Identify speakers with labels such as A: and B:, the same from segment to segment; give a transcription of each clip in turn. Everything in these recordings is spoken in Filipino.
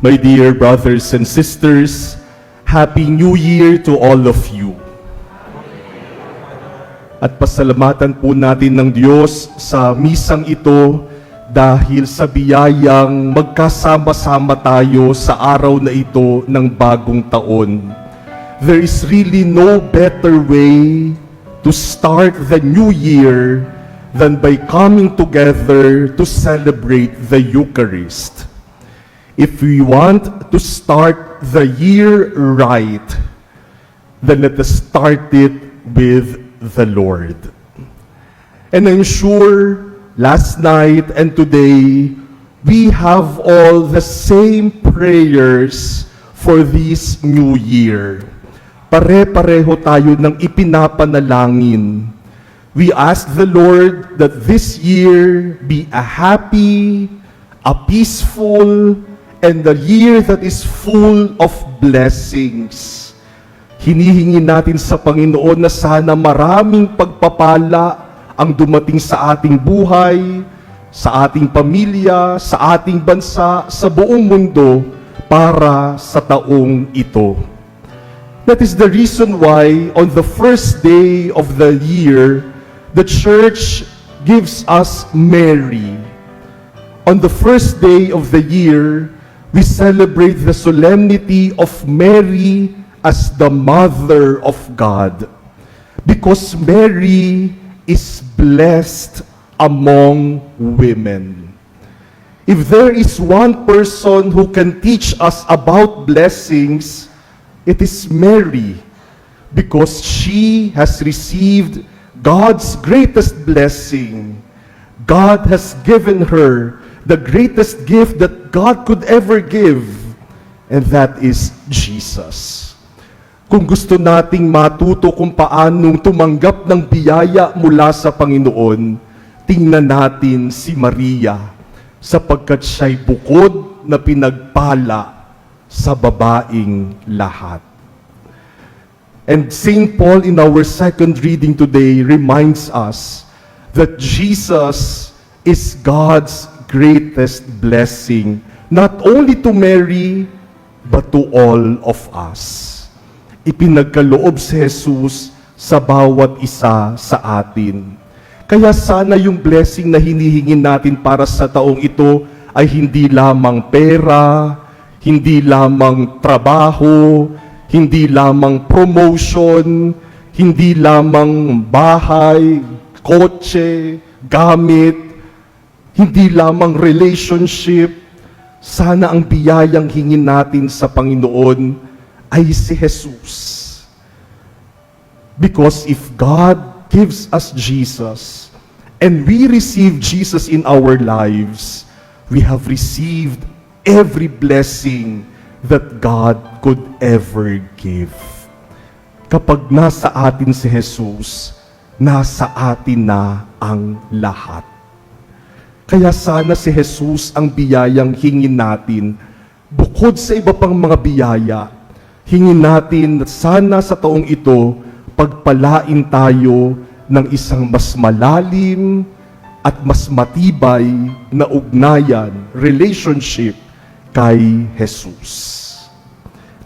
A: My dear brothers and sisters, Happy New Year to all of you. At pasalamatan po natin ng Diyos sa misang ito dahil sa biyayang magkasama-sama tayo sa araw na ito ng bagong taon. There is really no better way to start the new year than by coming together to celebrate the Eucharist. If we want to start the year right, then let us start it with the Lord. And I'm sure last night and today, we have all the same prayers for this new year. Pare-pareho tayo ng ipinapanalangin. We ask the Lord that this year be a happy, a peaceful, and a year that is full of blessings. Hinihingi natin sa Panginoon na sana maraming pagpapala ang dumating sa ating buhay, sa ating pamilya, sa ating bansa, sa buong mundo para sa taong ito. That is the reason why on the first day of the year, the Church gives us Mary. On the first day of the year, we celebrate the solemnity of Mary as the Mother of God, because Mary is blessed among women. If there is one person who can teach us about blessings, it is Mary, because she has received God's greatest blessing. God has given her the greatest gift that God could ever give, and that is Jesus. Kung gusto nating matuto kung paanong tumanggap ng biyaya mula sa Panginoon, tingnan natin si Maria, sapagkat siya'y bukod na pinagpala sa babaing lahat. And St. Paul in our second reading today reminds us that Jesus is God's greatest blessing, not only to Mary, but to all of us. Ipinagkaloob si Jesus sa bawat isa sa atin. Kaya sana yung blessing na hinihingin natin para sa taong ito ay hindi lamang pera, hindi lamang trabaho, hindi lamang promotion, hindi lamang bahay, kotse, gamit, hindi lamang relationship. Sana ang biyayang hingin natin sa Panginoon ay si Jesus. Because if God gives us Jesus, and we receive Jesus in our lives, we have received every blessing that God could ever give. Kapag nasa atin si Jesus, nasa atin na ang lahat. Kaya sana si Jesus ang biyayang hingin natin. Bukod sa iba pang mga biyaya, hingin natin na sana sa taong ito, pagpalain tayo ng isang mas malalim at mas matibay na ugnayan, relationship kay Jesus.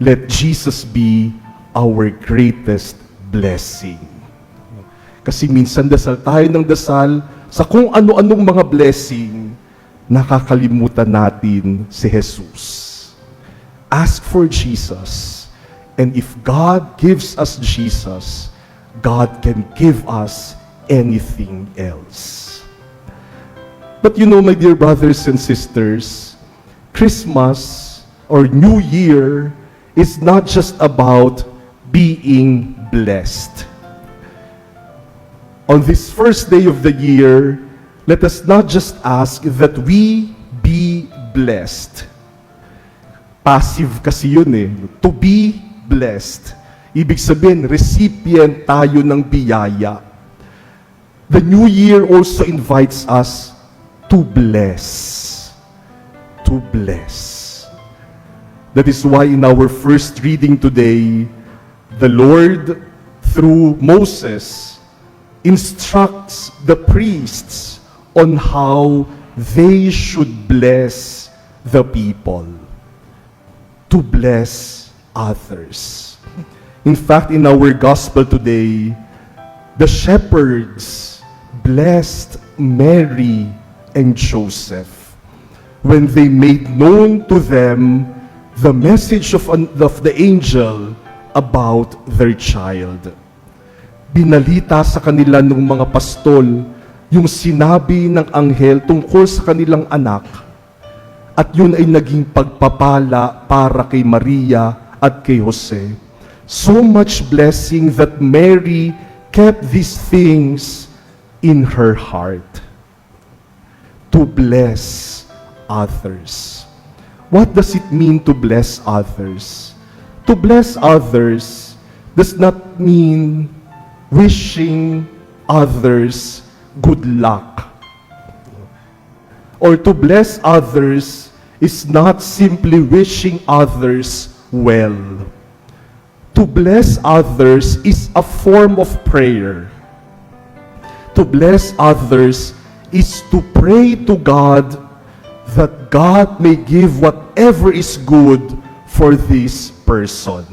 A: Let Jesus be our greatest blessing. Kasi minsan dasal tayo ng dasal sa kung ano-anong mga blessing, nakakalimutan natin si Jesus. Ask for Jesus. And if God gives us Jesus, God can give us anything else. But you know, my dear brothers and sisters, Christmas or New Year is not just about being blessed. On this first day of the year, let us not just ask that we be blessed. Passive kasi yun eh. To be blessed. Ibig sabihin, recipient tayo ng biyaya. The New Year also invites us to bless. To bless. That is why in our first reading today, the Lord, through Moses, instructs the priests on how they should bless the people. to bless others. In fact, in our gospel today, the shepherds blessed Mary and Joseph when they made known to them the message of the angel about their child. Binalita sa kanila ng mga pastol yung sinabi ng anghel tungkol sa kanilang anak, at yun ay naging pagpapala para kay Maria at kay Jose. So much blessing that Mary kept these things in her heart to bless others. What does it mean to bless others? To bless others does not mean wishing others good luck. Or to bless others is not simply wishing others well. To bless others is a form of prayer. To bless others is to pray to God that God may give whatever is good for this person.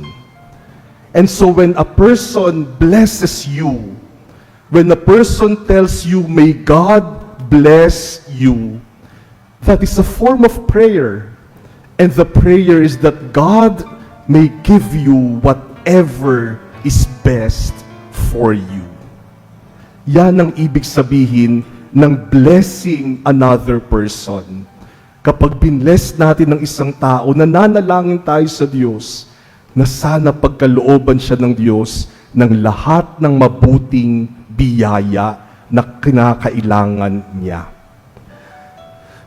A: And so when a person blesses you, when a person tells you, may God bless you, that is a form of prayer. And the prayer is that God may give you whatever is best for you. Yan ang ibig sabihin ng blessing another person. Kapag binless natin ng isang tao, nananalangin tayo sa Diyos na sana pagkalooban siya ng Diyos ng lahat ng mabuting biyaya na kinakailangan niya.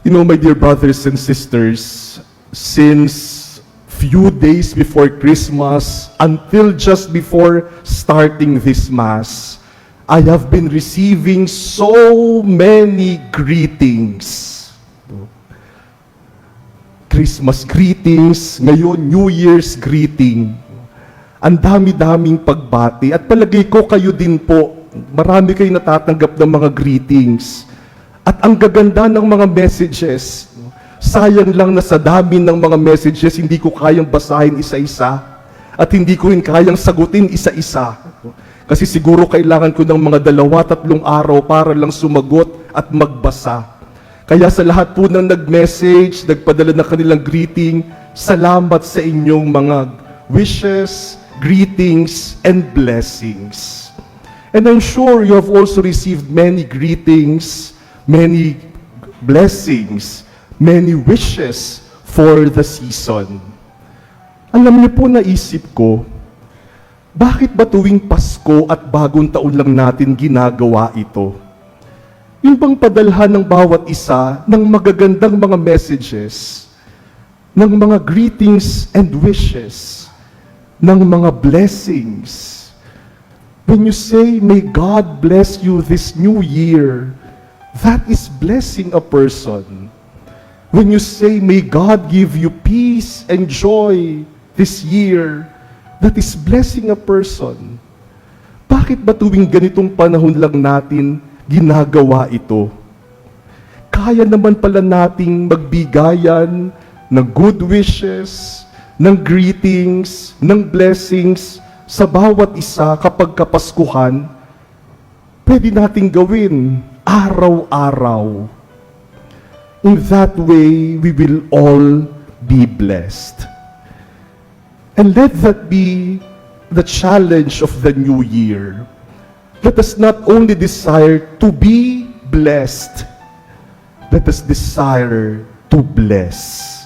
A: You know, my dear brothers and sisters, since few days before Christmas until just before starting this Mass, I have been receiving so many greetings. Christmas greetings, ngayon New Year's greeting. Ang dami-daming pagbati at palagay ko kayo din po, marami kayong natatanggap ng mga greetings. At ang gaganda ng mga messages, sayang lang na sa dami ng mga messages, hindi ko kayang basahin isa-isa at hindi ko rin kayang sagutin isa-isa. Kasi siguro kailangan ko ng mga 2-3 araw para lang sumagot at magbasa. Kaya sa lahat po ng nag-message, nagpadala ng kanilang greeting, salamat sa inyong mga wishes, greetings, and blessings. And I'm sure you have also received many greetings, many blessings, many wishes for the season. Alam niyo po, naisip ko, bakit ba tuwing Pasko at bagong taon lang natin ginagawa ito? Yung bang padalhan ng bawat isa ng magagandang mga messages, ng mga greetings and wishes, ng mga blessings. When you say, may God bless you this new year, that is blessing a person. When you say, may God give you peace and joy this year, that is blessing a person. Bakit ba tuwing ganitong panahon lang natin ginagawa ito? Kaya naman pala nating magbigayan ng good wishes, ng greetings, ng blessings sa bawat isa kapag Kapaskuhan. Pwede nating gawin araw-araw. In that way, we will all be blessed. And let that be the challenge of the new year. Let us not only desire to be blessed, let us desire to bless.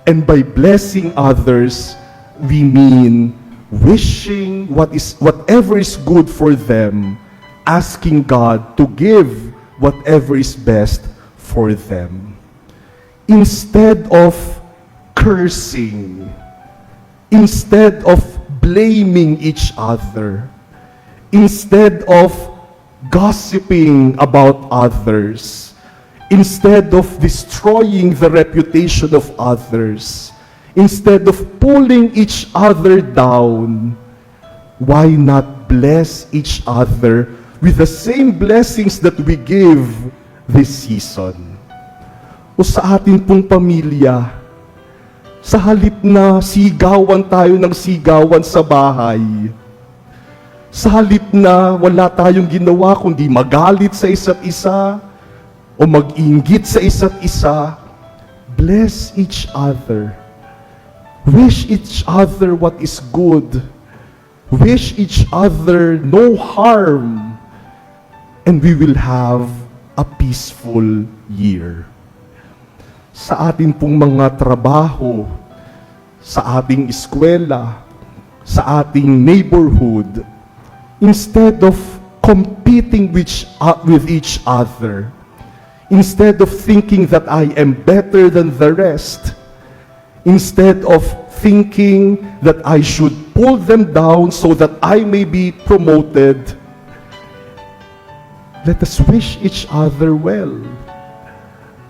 A: And by blessing others, we mean wishing whatever is good for them, asking God to give whatever is best for them. Instead of cursing, instead of blaming each other, instead of gossiping about others, instead of destroying the reputation of others, instead of pulling each other down, why not bless each other with the same blessings that we give this season? O sa ating pong pamilya, Sa halip na sigawan tayo ng sigawan sa bahay, sa halip na wala tayong ginawa kundi magalit sa isa't isa o mag-inggit sa isa't isa, bless each other. Wish each other what is good. Wish each other no harm. And we will have a peaceful year. Sa atin pong mga trabaho, sa ating eskwela, sa ating neighborhood, instead of competing with each other, instead of thinking that I am better than the rest, instead of thinking that I should pull them down so that I may be promoted, let us wish each other well.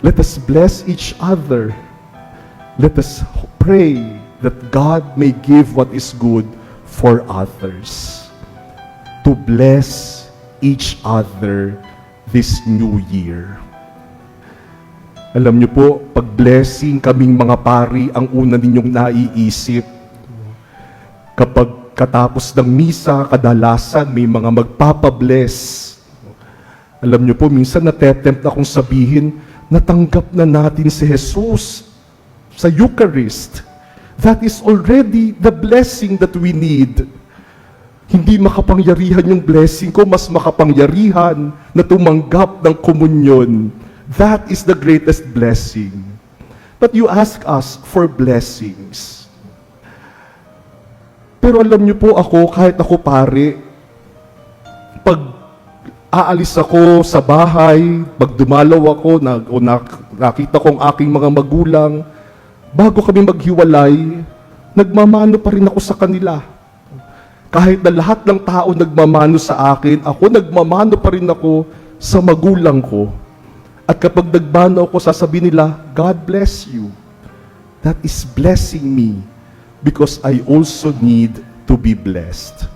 A: Let us bless each other. Let us pray that God may give what is good for others. To bless each other this new year. Alam niyo po, pag blessing kaming mga pari, ang una ninyong naiisip. Kapag katapos ng misa, kadalasan may mga magpapabless. Alam niyo po, minsan natetempt akong sabihin, natanggap na natin si Jesus sa Eucharist. That is already the blessing that we need. Hindi makapangyarihan yung blessing ko, mas makapangyarihan na tumanggap ng komunyon. That is the greatest blessing. But you ask us for blessings. Pero alam niyo po ako, kahit ako pare, pag aalis ako sa bahay, pag dumalaw ako, nakita ko ang aking mga magulang, bago kami maghiwalay, nagmamano pa rin ako sa kanila. Kahit na lahat ng tao nagmamano sa akin, ako nagmamano pa rin ako sa magulang ko. At kapag nagmano ako, sasabihin nila, God bless you. That is blessing me because I also need to be blessed.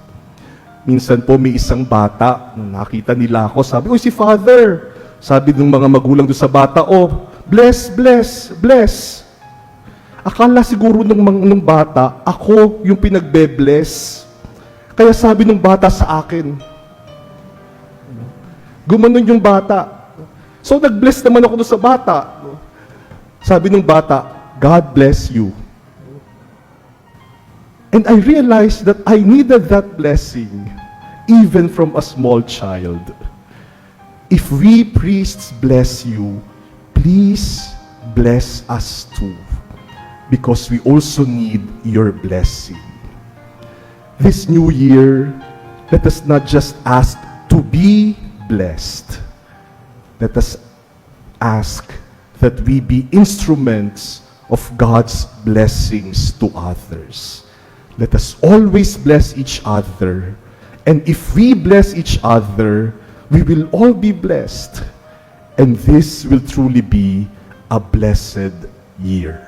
A: Minsan po may isang bata, nakita nila ako, sabi, "Uy, si Father!" Sabi ng mga magulang doon sa bata, "Oh, bless, bless, bless." Akala siguro nung bata, ako yung pinagbe-bless. Kaya sabi ng bata sa akin, gumanon yung bata. So nag-bless naman ako doon sa bata. Sabi ng bata, "God bless you." And I realized that I needed that blessing even from a small child. If we priests bless you, please bless us too, because we also need your blessing. This new year, let us not just ask to be blessed. Let us ask that we be instruments of God's blessings to others. Let us always bless each other. And if we bless each other, we will all be blessed. And this will truly be a blessed year.